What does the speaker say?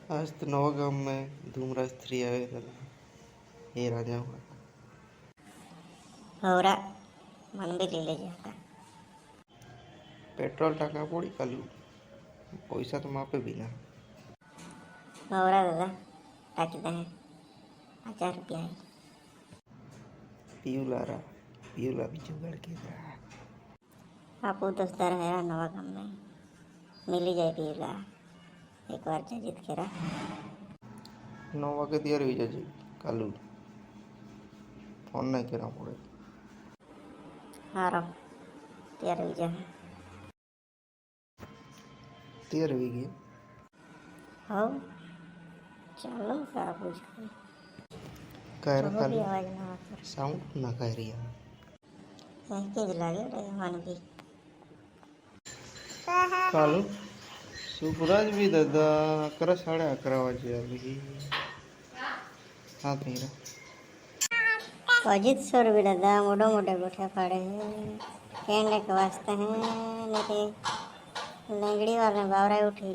आज तो नवा गाम में धूमराज 3 आए थे। ये राजा हुआ हौरा मन भी ले जाता। पेट्रोल टाका पड़ी कालू पैसा तो मापे भी ना हौरा दादा टाकी दे 1000 रुपया है। पियूला भी जुगाड़ के आपू दोस्तार है नवा गाम में मिली जाए पियूला एक बार जीत के 9 वागे तैयार हो जाए कालू फोन नहीं करना पड़े। हाँ रो तैयार हो जाए तैयार हो गई हो चलो सारा कुछ कह रहा भी कालू आवाज ना आती साउंड ना कह रही है के लगे रे मन भी कालू सुपराज भी दादा 11:30 वाजे अभी हाँ तेरा अजित सर भी दादा मोटे मोटे गोठे पड़े हैं कहने के वास्ते हैं नहीं लंगड़ी वाले बावरा उठी